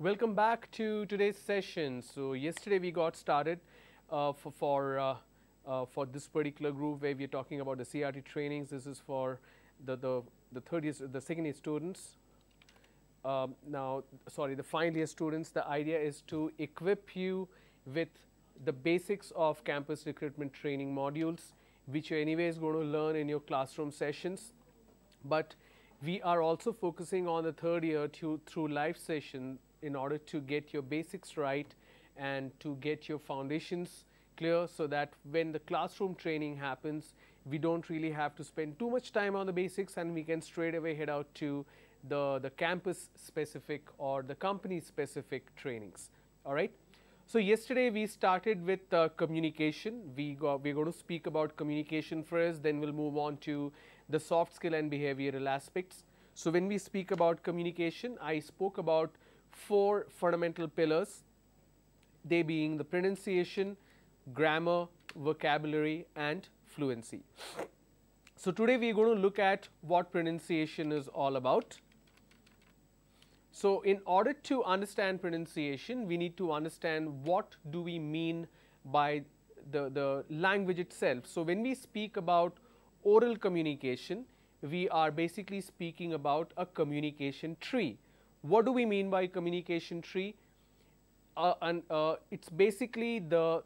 Welcome back to today's session. So yesterday we got started for this particular group where we are talking about the CRT trainings. This is for the third year, the second year students. The final year students. The idea is to equip you with the basics of campus recruitment training modules, which you're anyways going to learn in your classroom sessions. But we are also focusing on the third year through live session in order to get your basics right and to get your foundations clear, so that when the classroom training happens, we don't really have to spend too much time on the basics and we can straight away head out to the campus specific or the company specific trainings. All right. So yesterday we started with communication. We're going to speak about communication first, then we'll move on to the soft skill and behavioral aspects. So when we speak about communication, I spoke about 4 fundamental pillars, they being the pronunciation, grammar, vocabulary and fluency. So today we are going to look at what pronunciation is all about. So in order to understand pronunciation, we need to understand what do we mean by the language itself. So when we speak about oral communication, we are basically speaking about a communication tree. What do we mean by communication tree? It's basically the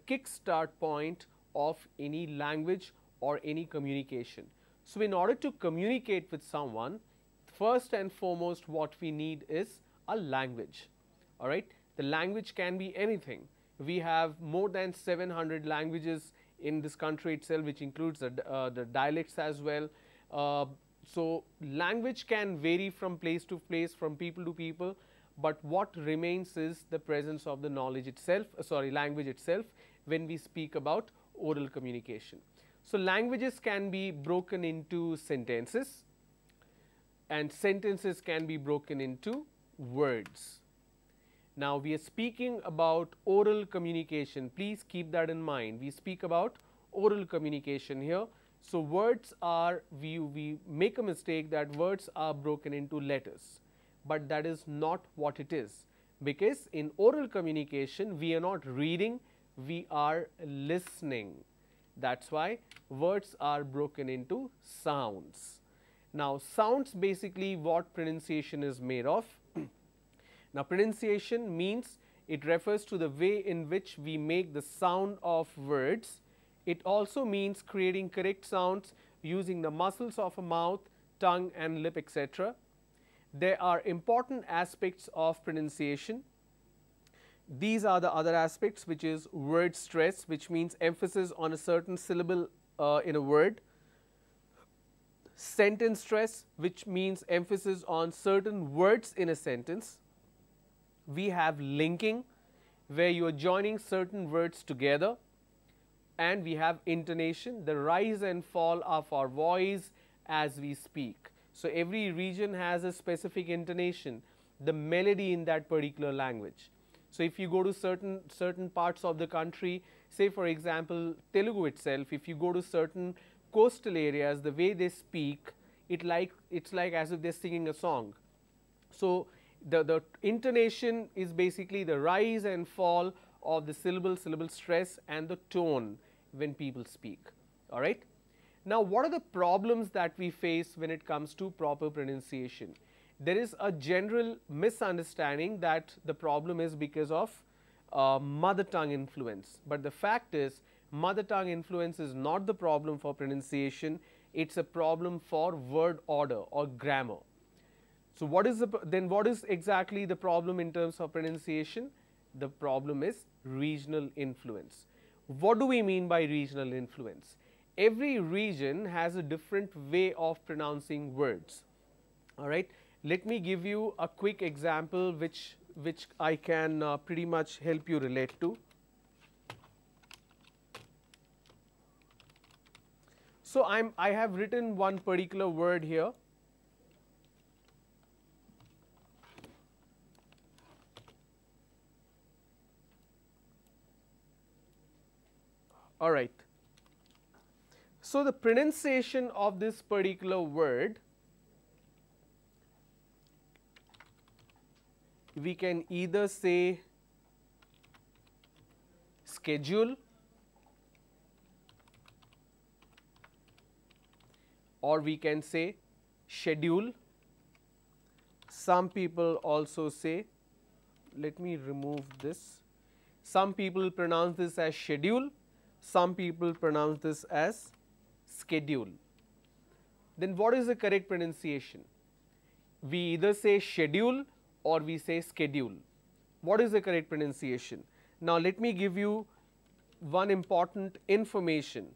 kickstart point of any language or any communication. So in order to communicate with someone, first and foremost what we need is a language. All right. The language can be anything. We have more than 700 languages in this country itself, which includes the dialects as well. So language can vary from place to place, from people to people, but what remains is the presence of the knowledge itself, language itself, when we speak about oral communication. So languages can be broken into sentences, and sentences can be broken into words. Now we are speaking about oral communication. Please keep that in mind. We speak about oral communication here. So words are, we make a mistake that words are broken into letters, but that is not what it is, because in oral communication we are not reading, we are listening. That's why words are broken into sounds. Now sounds basically what pronunciation is made of. Now pronunciation means it refers to the way in which we make the sound of words. It also means creating correct sounds using the muscles of a mouth, tongue and lip, etc. There are important aspects of pronunciation. These are the other aspects, which is word stress, which means emphasis on a certain syllable in a word. Sentence stress, which means emphasis on certain words in a sentence. We have linking, where you are joining certain words together. And we have intonation, the rise and fall of our voice as we speak. So every region has a specific intonation, the melody in that particular language. So if you go to certain parts of the country, say for example Telugu itself, if you go to certain coastal areas, the way they speak, it's like as if they're singing a song. So the intonation is basically the rise and fall of the syllable stress and the tone when people speak. All right. Now what are the problems that we face when it comes to proper pronunciation? There is a general misunderstanding that the problem is because of mother tongue influence, but the fact is mother tongue influence is not the problem for pronunciation, it's a problem for word order or grammar. So what is what is exactly the problem in terms of pronunciation? The problem is regional influence. What do we mean by regional influence? Every region has a different way of pronouncing words. All right. Let me give you a quick example which I can pretty much help you relate to. So I have written one particular word here. All right. So the pronunciation of this particular word we can either say schedule or we can say schedule. Some people also say, let me remove this, some people pronounce this as schedule, some people pronounce this as schedule. Then what is the correct pronunciation? We either say schedule or we say schedule. What is the correct pronunciation? Now let me give you one important information,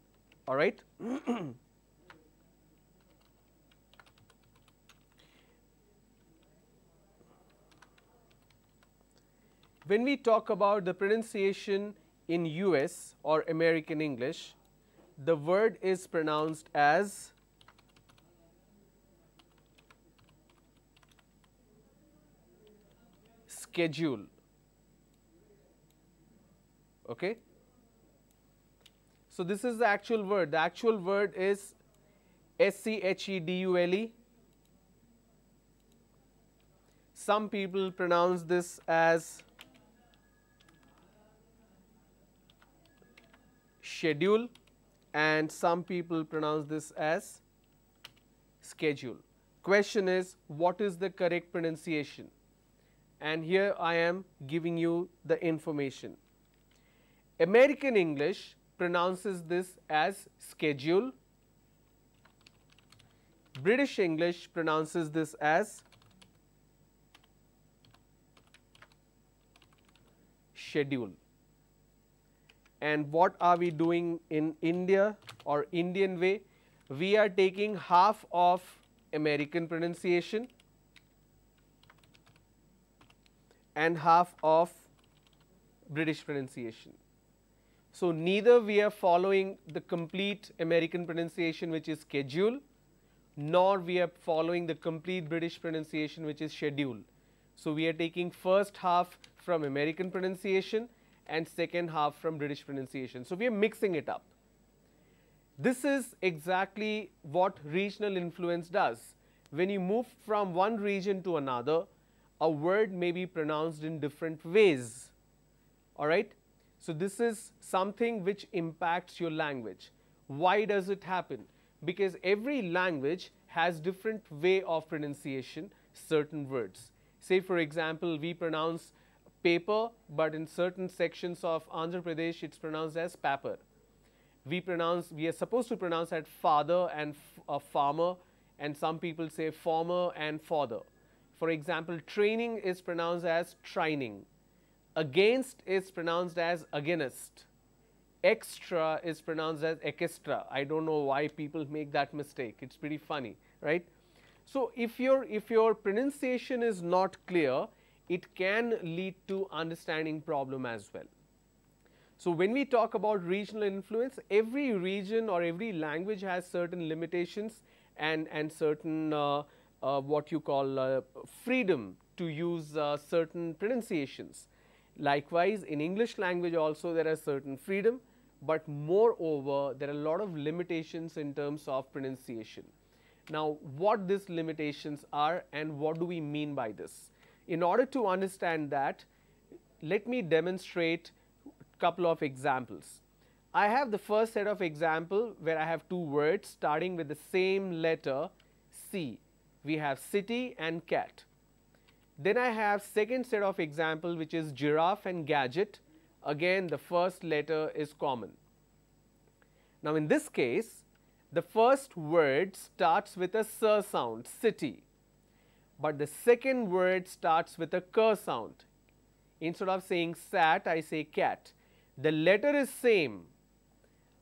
all right. When we talk about the pronunciation in US or American English, the word is pronounced as schedule. Okay. So this is the actual word. The actual word is schedule. Some people pronounce this as schedule and some people pronounce this as schedule. Question is, what is the correct pronunciation? And here I am giving you the information. American English pronounces this as schedule. British English pronounces this as schedule. And what are we doing in India or Indian way? We are taking half of American pronunciation and half of British pronunciation. So neither we are following the complete American pronunciation, which is schedule, nor we are following the complete British pronunciation, which is schedule. So we are taking first half from American pronunciation and second half from British pronunciation. So we are mixing it up. This is exactly what regional influence does. When you move from one region to another, a word may be pronounced in different ways. All right. So this is something which impacts your language. Why does it happen? Because every language has different way of pronunciation certain words. Say for example, we pronounce paper, but in certain sections of Andhra Pradesh it's pronounced as paper. We are supposed to pronounce that father and farmer, and some people say former and father. For example, training is pronounced as trining. Against is pronounced as against. Extra is pronounced as extra. I don't know why people make that mistake. It's pretty funny, right? So if your pronunciation is not clear, it can lead to understanding problem as well. So when we talk about regional influence, every region or every language has certain limitations and certain what you call freedom to use certain pronunciations. Likewise, in English language also there are certain freedom, but moreover there are a lot of limitations in terms of pronunciation. Now, what these limitations are and what do we mean by this? In order to understand that, let me demonstrate a couple of examples. I have the first set of example where I have two words starting with the same letter C. We have city and cat. Then I have second set of example which is giraffe and gadget. Again the first letter is common. Now in this case, the first word starts with a S sound, city, but the second word starts with a K sound. Instead of saying sat, I say cat. The letter is same,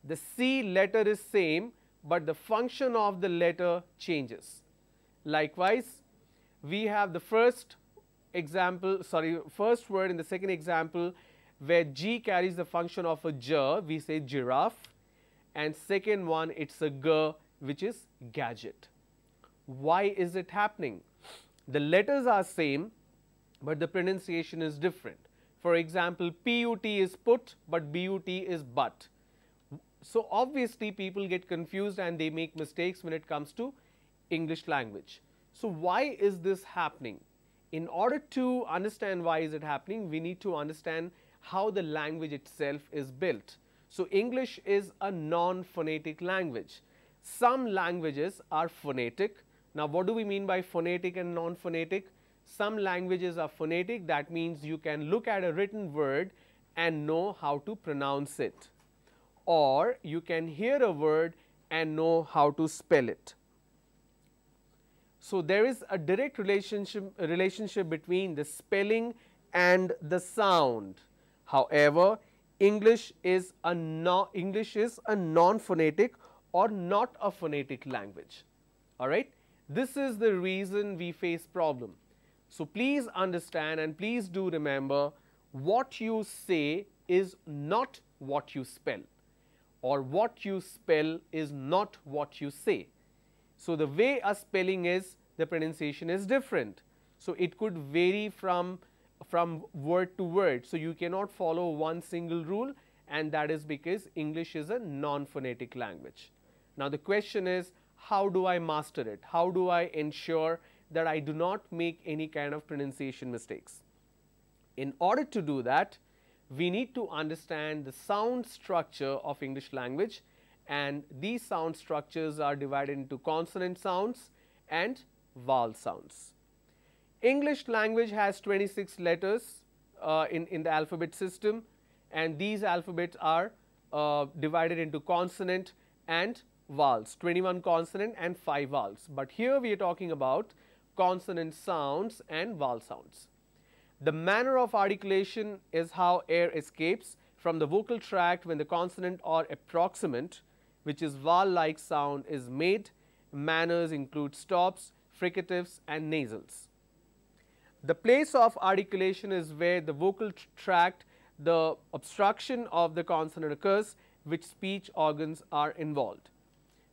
the C letter is same, but the function of the letter changes. Likewise, we have the first word in the second example where G carries the function of a J, we say giraffe, and second one it's a G, which is gadget. Why is it happening? The letters are same, but the pronunciation is different. For example, PUT is put, but BUT is but. So obviously people get confused and they make mistakes when it comes to English language. So why is this happening? In order to understand why is it happening, we need to understand how the language itself is built. So, English is a non-phonetic language. Some languages are phonetic. Now, what do we mean by phonetic and non-phonetic? Some languages are phonetic, that means you can look at a written word and know how to pronounce it, or you can hear a word and know how to spell it. So, there is a direct relationship between the spelling and the sound. However, English is a non-phonetic or not a phonetic language. All right. This is the reason we face problem. So, please understand and please do remember, what you say is not what you spell, or what you spell is not what you say. So, the way a spelling is, the pronunciation is different. So, it could vary from word to word. So, you cannot follow one single rule, and that is because English is a non-phonetic language. Now, the question is, how do I master it? How do I ensure that I do not make any kind of pronunciation mistakes? In order to do that, we need to understand the sound structure of English language, and these sound structures are divided into consonant sounds and vowel sounds. English language has 26 letters in the alphabet system, and these alphabets are divided into consonant and vowels, 21 consonant and 5 vowels, but here we are talking about consonant sounds and vowel sounds. The manner of articulation is how air escapes from the vocal tract when the consonant or approximant, which is vowel-like sound, is made. Manners include stops, fricatives and nasals. The place of articulation is where the vocal tract, the obstruction of the consonant occurs, which speech organs are involved.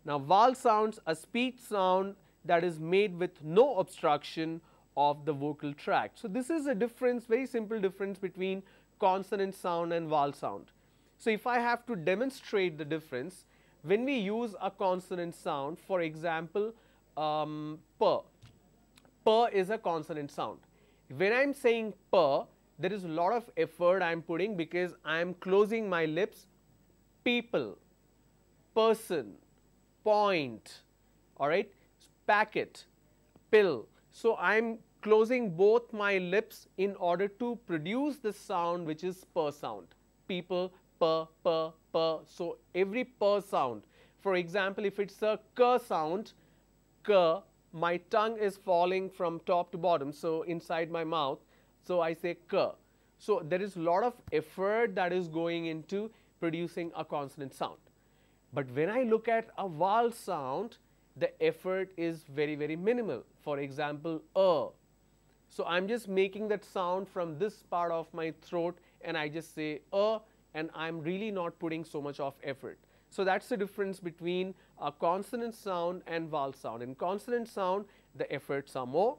Now, vowel sounds, a speech sound that is made with no obstruction of the vocal tract. So, this is a difference, very simple difference between consonant sound and vowel sound. So, if I have to demonstrate the difference, when we use a consonant sound, for example, per is a consonant sound. When I am saying per, there is a lot of effort I am putting because I am closing my lips. People, person, point, all right, packet, pill. So, I am closing both my lips in order to produce the sound which is per sound. People, per. So, every per sound, for example, if it is a k sound, k, my tongue is falling from top to bottom. So, inside my mouth, so I say k. So, there is a lot of effort that is going into producing a consonant sound. But when I look at a vowel sound, the effort is very, very minimal. For example, So, I am just making that sound from this part of my throat and I just say and I am really not putting so much of effort. So, that is the difference between a consonant sound and vowel sound. In consonant sound, the efforts are more.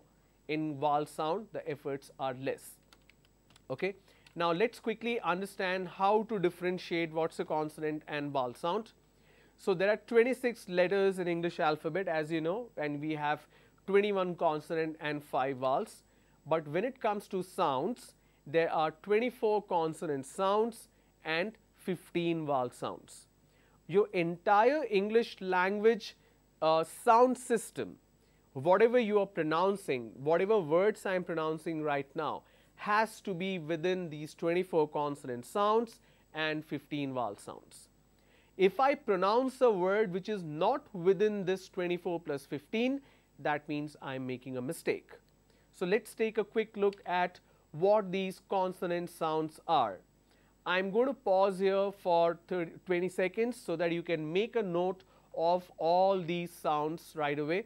In vowel sound, the efforts are less. Okay. Now, let us quickly understand how to differentiate what is a consonant and vowel sound. So, there are 26 letters in English alphabet, as you know, and we have 21 consonant and 5 vowels. But when it comes to sounds, there are 24 consonant sounds and 15 vowel sounds. Your entire English language sound system, whatever you are pronouncing, whatever words I am pronouncing right now, has to be within these 24 consonant sounds and 15 vowel sounds. If I pronounce a word which is not within this 24 plus 15, that means I am making a mistake. So, let us take a quick look at what these consonant sounds are. I am going to pause here for 20 seconds so that you can make a note of all these sounds right away.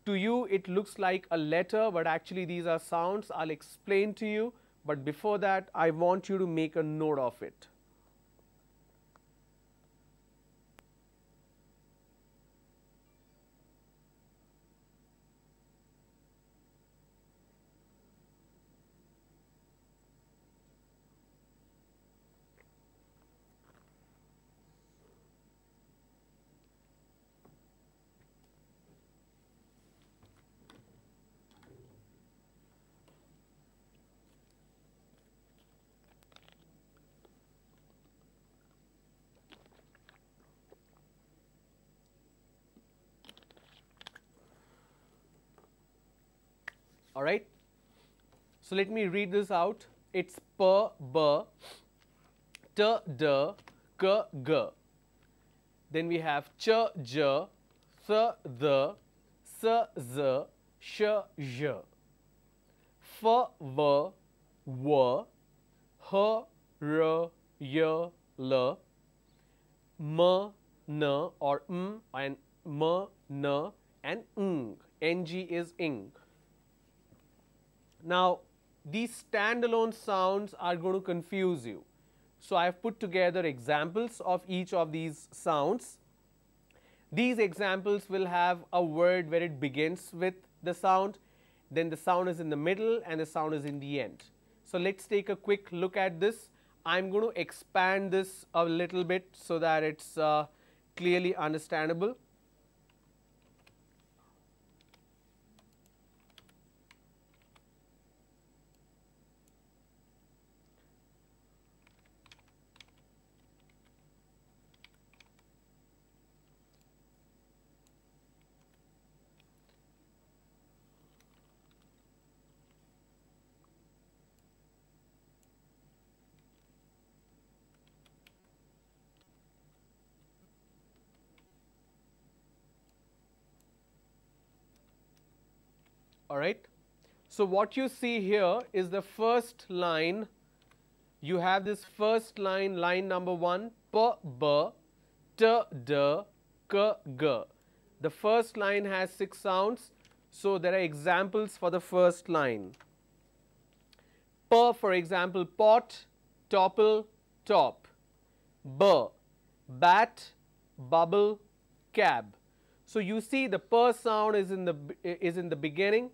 To you it looks like a letter, but actually these are sounds. I will explain to you, but before that I want you to make a note of it. All right. So let me read this out. It's p, b, t, d, k, g. Then we have ch, j, th, th, s, z, sh, zh. F, v, w, h, r, y, l, m, n or m and m, n and ng. Ng is ing. Now, these standalone sounds are going to confuse you. So, I have put together examples of each of these sounds. These examples will have a word where it begins with the sound, then the sound is in the middle and the sound is in the end. So, let us take a quick look at this. I am going to expand this a little bit so that it is clearly understandable. All right. So, what you see here is the first line. You have this first line, line number 1, p, b, t, d, k, g. The first line has 6 sounds. So, there are examples for the first line. P, for example, pot, topple, top. B, bat, bubble, cab. So, you see the p sound is in the beginning.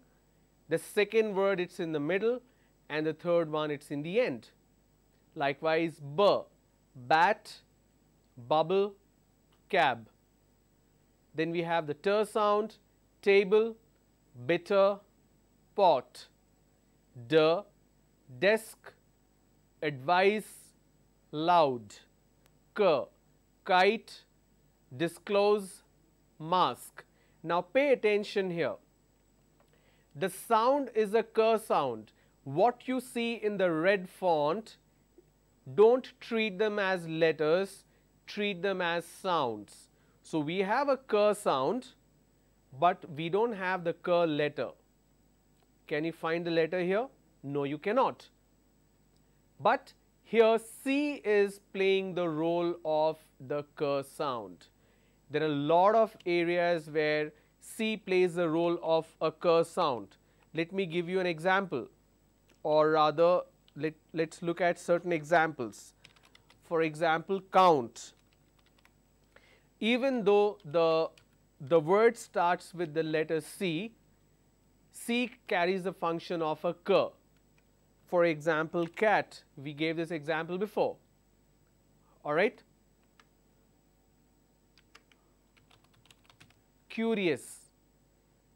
The second word it's in the middle and the third one it's in the end. Likewise, b, bat, bubble, cab. Then we have the t sound, table, bitter, pot. D, desk, advice, loud. K, kite, disclose, mask. Now pay attention here. The sound is a k sound. What you see in the red font, don't treat them as letters, treat them as sounds. So, we have a k sound, but we do not have the k letter. Can you find the letter here? No, you cannot. But here C is playing the role of the k sound. There are a lot of areas where C plays the role of a k sound. Let me give you an example, or rather let's look at certain examples. For example, count. Even though the word starts with the letter C, C carries the function of a k. For example, cat, we gave this example before. All right. Curious.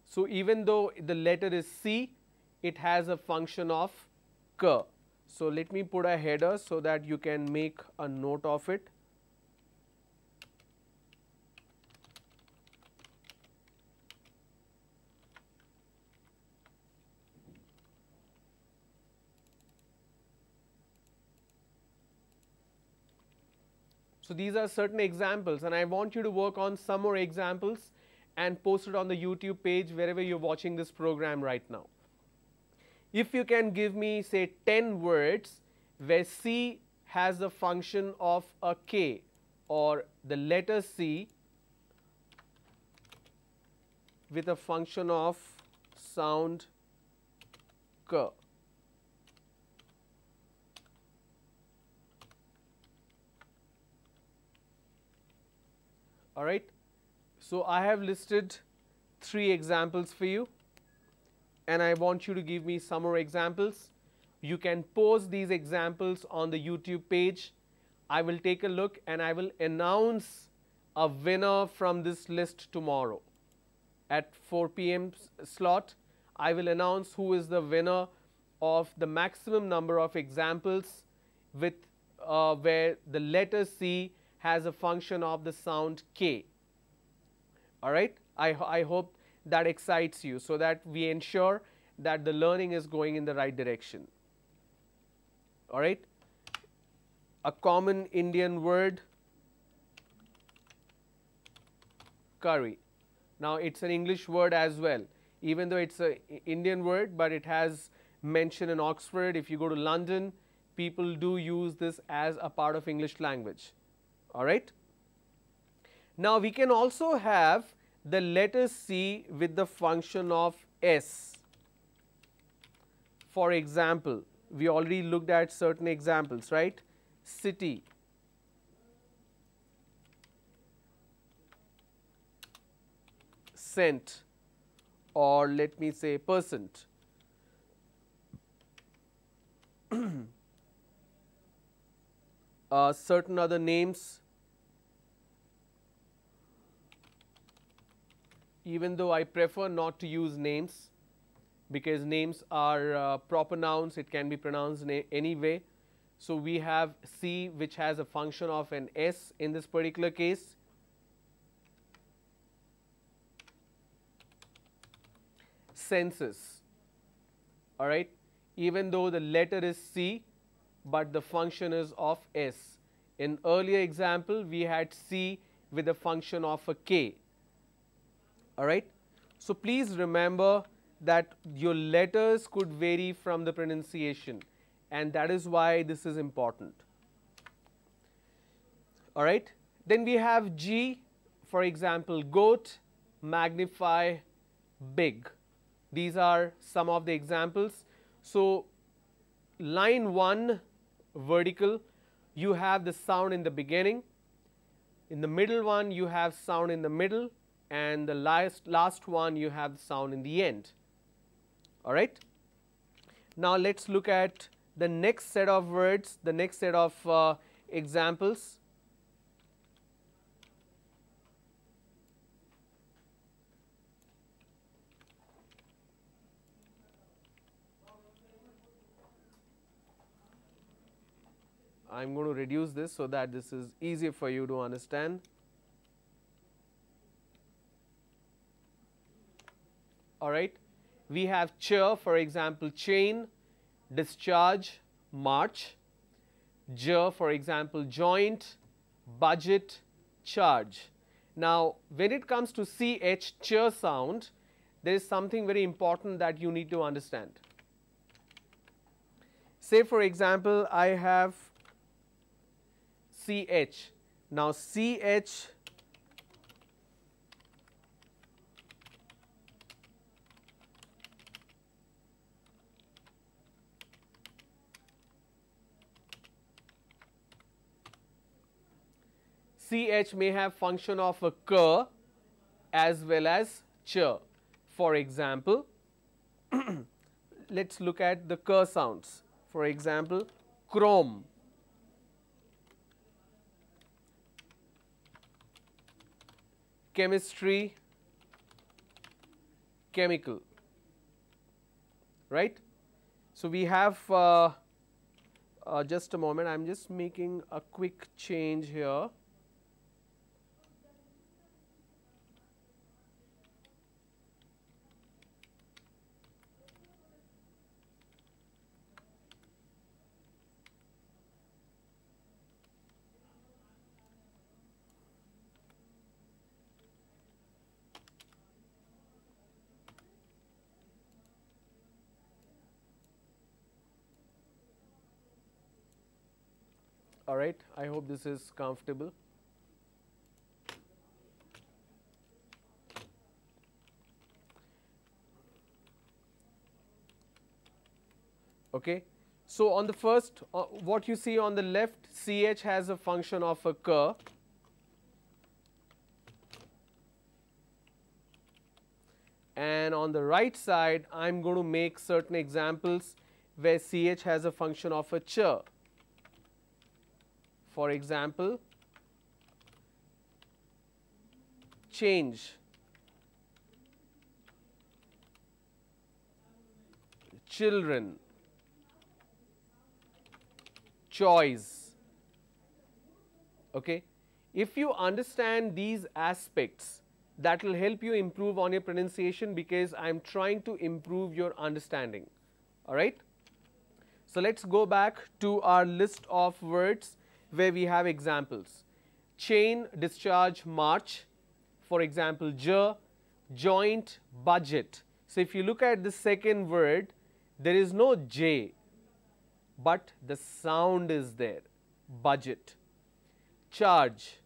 So, even though the letter is C, it has a function of k. So, let me put a header so that you can make a note of it. So, these are certain examples and I want you to work on some more examples and post it on the YouTube page wherever you are watching this program right now. If you can give me say 10 words where C has the function of a K or the letter C with a function of sound K. All right. So, I have listed 3 examples for you and I want you to give me some more examples. You can post these examples on the YouTube page. I will take a look and I will announce a winner from this list tomorrow at 4 p.m. slot. I will announce who is the winner of the maximum number of examples with where the letter C has a function of the sound K. All right. I hope that excites you so that we ensure that the learning is going in the right direction. All right. A common Indian word, curry. Now, it's an English word as well, even though it's an Indian word, but it has mention in Oxford. If you go to London, people do use this as a part of English language. All right. Now, we can also have the letter C with the function of S. For example, we already looked at certain examples, right? City, cent, or let me say percent. Certain other names, even though I prefer not to use names, because names are proper nouns, it can be pronounced in any way. So, we have C, which has a function of an S in this particular case. Census, all right, even though the letter is C, but the function is of S. In earlier example, we had C with a function of a K, all right. So, please remember that your letters could vary from the pronunciation, and that is why this is important. All right. Then we have G, for example, goat, magnify, big. These are some of the examples. So, line 1 vertical, you have the sound in the beginning. In the middle one, you have sound in the middle, and the last one, you have the sound in the end. All right. Now, let us look at the next set of words, the next set of examples. I am going to reduce this so that this is easier for you to understand. All right. We have cheer, for example, chain, discharge, march. J, for example, joint, budget, charge. Now, when it comes to CH, cheer sound, there is something very important that you need to understand. Say, for example, I have CH. Now, CH CH may have function of a k as well as ch. For example, let us look at the k sounds. For example, chrome, chemistry, chemical, right. So, we have just a moment, I am just making a quick change here. All right, I hope this is comfortable. Okay. So, on the first, what you see on the left, CH has a function of a k. And on the right side, I am going to make certain examples where CH has a function of a ch. For example, change, children, choice. Okay. If you understand these aspects, That will help you improve on your pronunciation because I am trying to improve your understanding. All right. So let's go back to our list of words where we have examples. Chain, discharge, march. For example, joint, budget. So if you look at the second word, there is no J, but the sound is there, budget. Charge,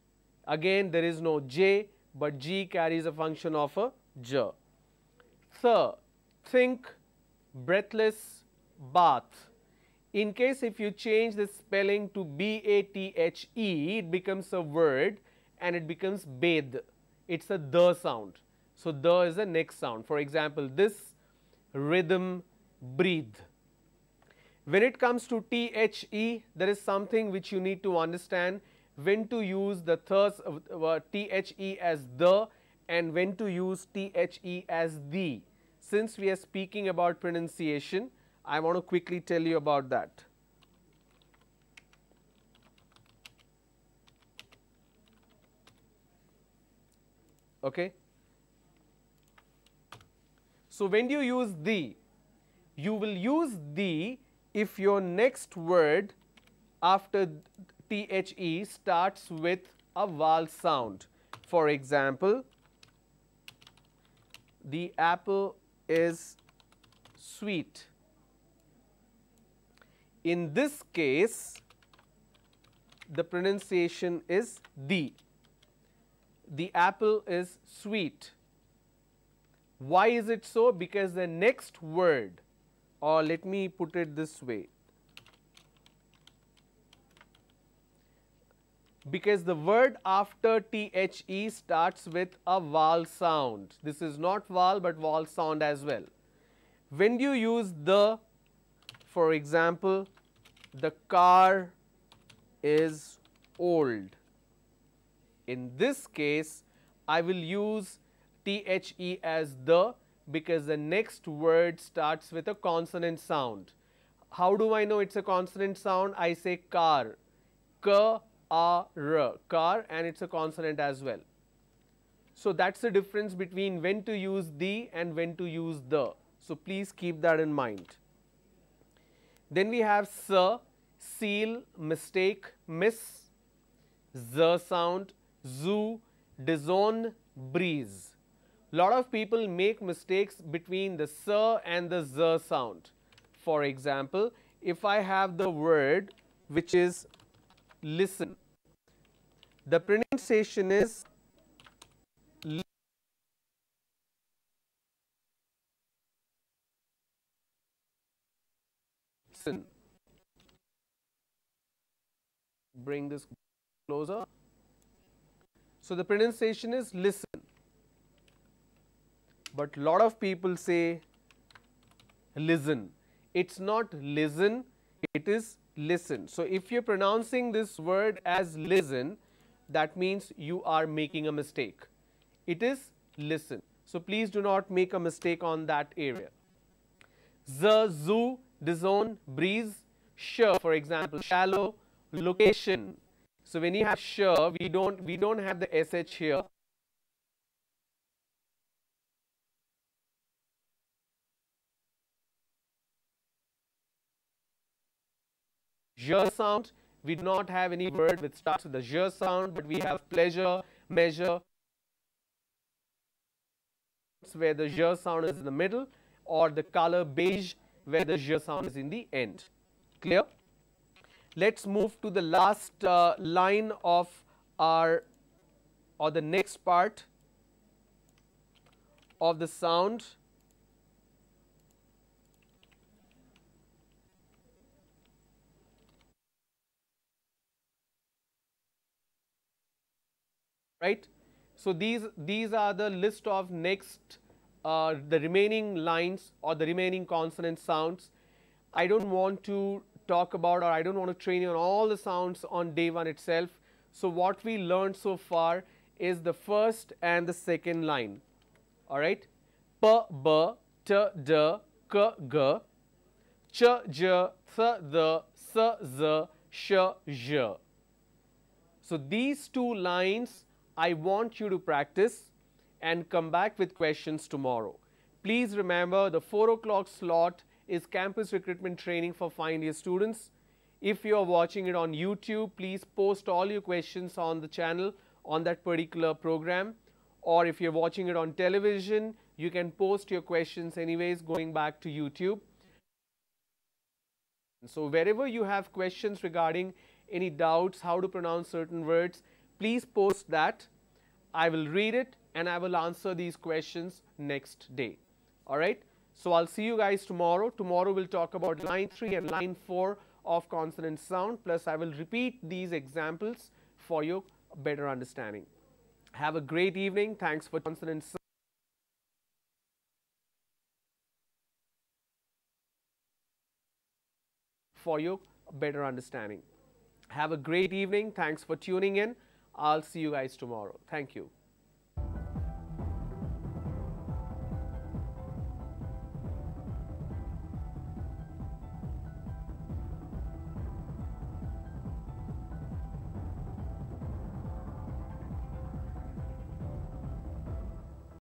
again there is no J, but G carries a function of a J. Think, breathless, bath. In case if you change the spelling to B-A-T-H-E, it becomes a word and it becomes bathe. It's a the sound. So the is the next sound. For example, this, rhythm, breathe. When it comes to T-H-E, there is something which you need to understand, when to use the T-H-E as the and when to use T-H-E as the. Since we are speaking about pronunciation, I want to quickly tell you about that. Okay. So when you use the, you will use the if your next word after T-H-E starts with a vowel sound. For example, the apple is sweet. In this case, the pronunciation is the. The apple is sweet. Why is it so? Because the next word, or let me put it this way, because the word after T-H-E starts with a vowel sound. This is not vowel but vowel sound as well. When you use the, for example, the car is old. In this case, I will use T-H-E as the because the next word starts with a consonant sound. How do I know it's a consonant sound? I say car, K-A-R, car, and it's a consonant as well. So that's the difference between when to use the and when to use the. So please keep that in mind. Then we have s, seal, mistake, miss, z sound, zoo, disown, breeze. Lot of people make mistakes between the s and the z sound. For example, if I have the word which is listen, the pronunciation is listen. Bring this closer. So the pronunciation is listen. But lot of people say listen. It's not listen, it is listen. So if you're pronouncing this word as listen, that means you are making a mistake. It is listen. So please do not make a mistake on that area. Z, zoo, disown, breeze, sh, for example, shallow, location. So when you have sh, we don't have the sh here. J sound, we do not have any word which starts with the j sound, but we have pleasure, measure, where the j sound is in the middle, or the color beige where the j sound is in the end. Clear? Let's move to the last line of our, or the next part of the sound. Right. So these are the list of next the remaining lines or the remaining consonant sounds. I don't want to talk about, or I don't want to train you on all the sounds on day one itself. So what we learned so far is the first and the second line. All right. P, B, T, D, K, G, Ch, J, Th, D, S, Z, Sh, J. So these two lines I want you to practice. and come back with questions tomorrow. Please remember, the 4 o'clock slot is campus recruitment training for final year students. If you are watching it on YouTube, please post all your questions on the channel on that particular program. Or if you're watching it on television, you can post your questions anyways going back to YouTube. So wherever you have questions regarding any doubts, how to pronounce certain words, please post that. I will read it and I will answer these questions next day. All right. So I'll see you guys tomorrow. Tomorrow we'll talk about line 3 and line 4 of consonant sound. Plus I will repeat these examples for your better understanding. Have a great evening. Thanks for consonant sound. For your better understanding. Have a great evening. Thanks for tuning in. I'll see you guys tomorrow. Thank you.